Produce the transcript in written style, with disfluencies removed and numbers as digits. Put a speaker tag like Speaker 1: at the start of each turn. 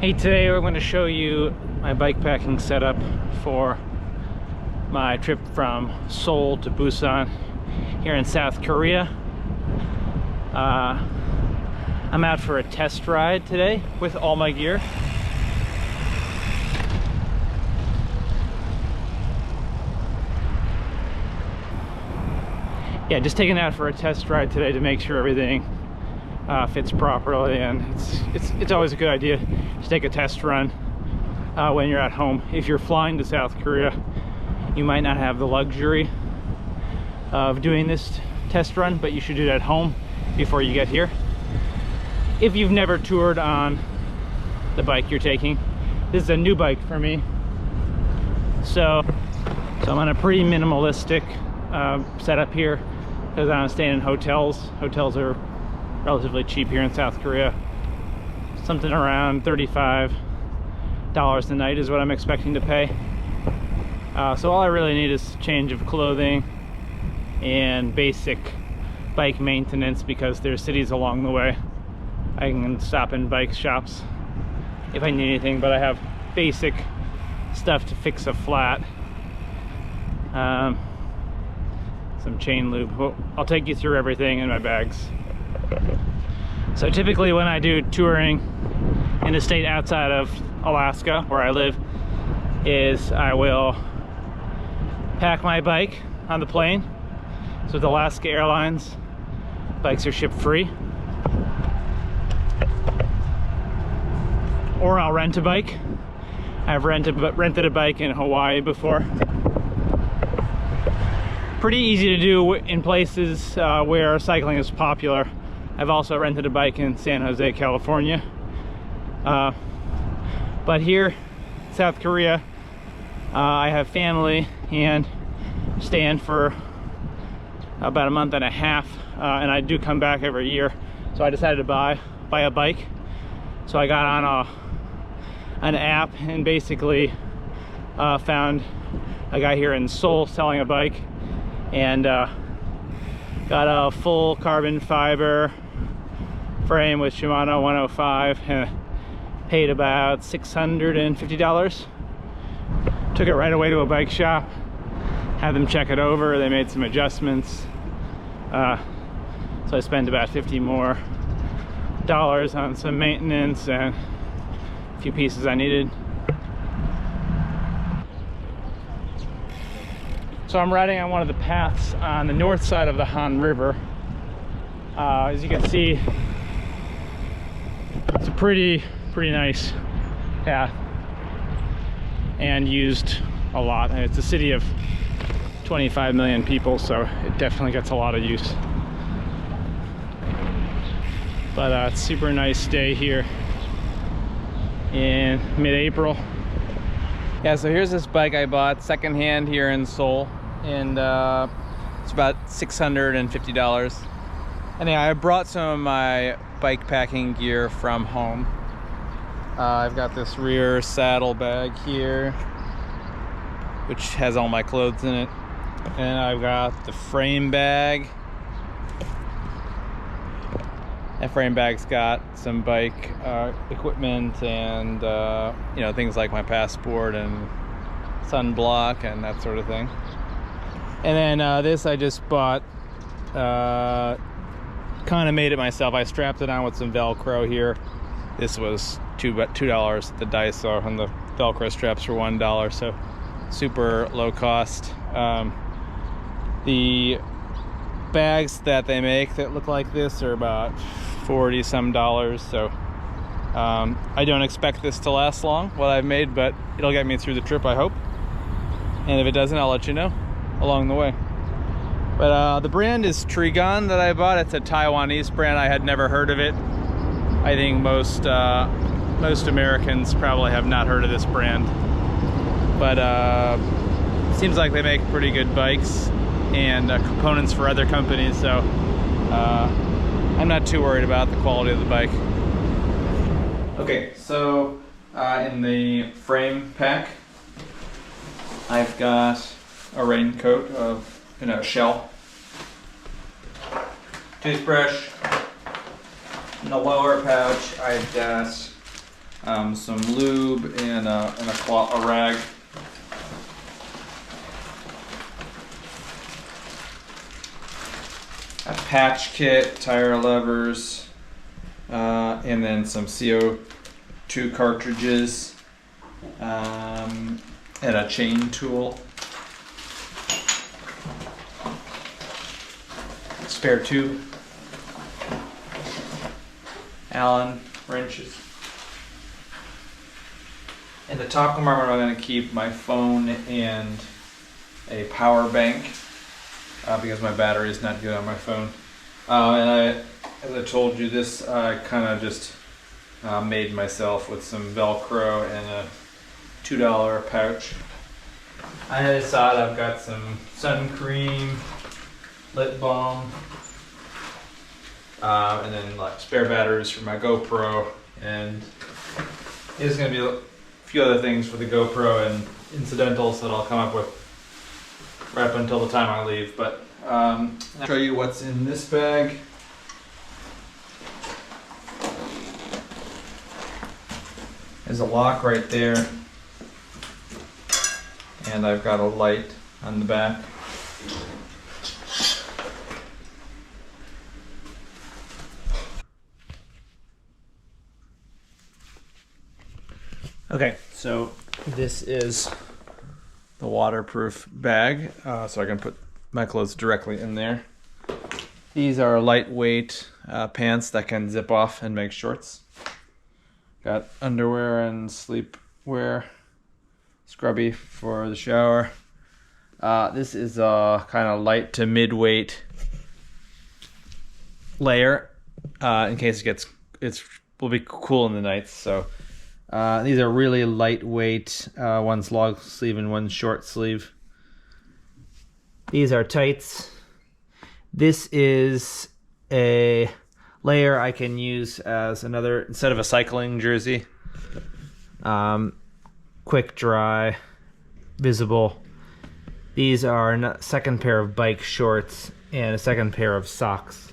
Speaker 1: Hey, today I'm going to show you my bike packing setup for my trip from Seoul to Busan here in South Korea. I'm out for a test ride today with all my gear. Yeah, just taking out for a test ride today to make sure everything fits properly, and it's always a good idea to take a test run when you're at home. If you're flying to South Korea, you might not have the luxury of doing this test run, but you should do it at home before you get here. If you've never toured on the bike you're taking, this is a new bike for me, so I'm on a pretty minimalistic setup here because I'm staying in hotels. Hotels are relatively cheap here in South Korea. Something around $35 a night is what I'm expecting to pay. So all I really need is change of clothing and basic bike maintenance, because there's cities along the way. I can stop in bike shops if I need anything, but I have basic stuff to fix a flat. Some chain lube. Well, I'll take you through everything in my bags. So typically when I do touring in a state outside of Alaska, where I live, is I will pack my bike on the plane. So with Alaska Airlines, bikes are shipped free. Or I'll rent a bike. I've rented a bike in Hawaii before. Pretty easy to do in places where cycling is popular. I've also rented a bike in San Jose, California. But here, South Korea, I have family and staying for about a month and a half, and I do come back every year. So I decided to buy a bike. So I got on an app and basically found a guy here in Seoul selling a bike, and got a full carbon fiber frame with Shimano 105 and paid about $650. Took it right away to a bike shop, had them check it over. They made some adjustments, so I spent about $50 more on some maintenance and a few pieces I needed. So I'm riding on one of the paths on the north side of the Han River. As you can see, it's a pretty nice path and used a lot. And it's a city of 25 million people, so it definitely gets a lot of use. But it's a super nice day here in mid-April. Yeah, so here's this bike I bought secondhand here in Seoul, and it's about $650. And yeah, I brought some of my bike packing gear from home. I've got this rear saddle bag here, which has all my clothes in it, and I've got the frame bag. That frame bag's got some bike equipment and you know, things like my passport and sunblock and that sort of thing. And then this I just bought, kind of made it myself. I strapped it on with some Velcro here. This was $2 at the Daiso, and the Velcro straps were $1, so super low cost. The bags that they make that look like this are about $40 some, so I don't expect this to last long, what I've made, but it'll get me through the trip, I hope. And if it doesn't, I'll let you know along the way. But the brand is Trigon that I bought. It's a Taiwanese brand. I had never heard of it. I think most Americans probably have not heard of this brand, but it seems like they make pretty good bikes and components for other companies, so I'm not too worried about the quality of the bike. Okay, so in the frame pack, I've got a raincoat of, you know, shell, toothbrush. In the lower pouch, I've got
Speaker 2: some lube and a rag. A patch kit, tire levers, and then some CO2 cartridges, and a chain tool. Spare tube. Allen wrenches. In the top compartment, I'm going to keep my phone and a power bank because my battery is not good on my phone. As I told you, this I kind of just made myself with some Velcro and a $2 pouch. On the other side, I've got some sun cream, lip balm, and then like spare batteries for my GoPro, and there's going to be a few other things for the GoPro and incidentals that I'll come up with right up until the time I leave. But I'll show you what's in this bag. There's a lock right there, and I've got a light on the back. Okay, so this is the waterproof bag, so I can put my clothes directly in there. These are lightweight pants that can zip off and make shorts. Got underwear and sleepwear, scrubby for the shower. This is a kind of light to mid-weight layer in case it will be cool in the nights. So these are really lightweight. One's long sleeve and one's short sleeve. These are tights. This is a layer I can use as another, instead of a cycling jersey. Quick dry, visible. These are a second pair of bike shorts and a second pair of socks.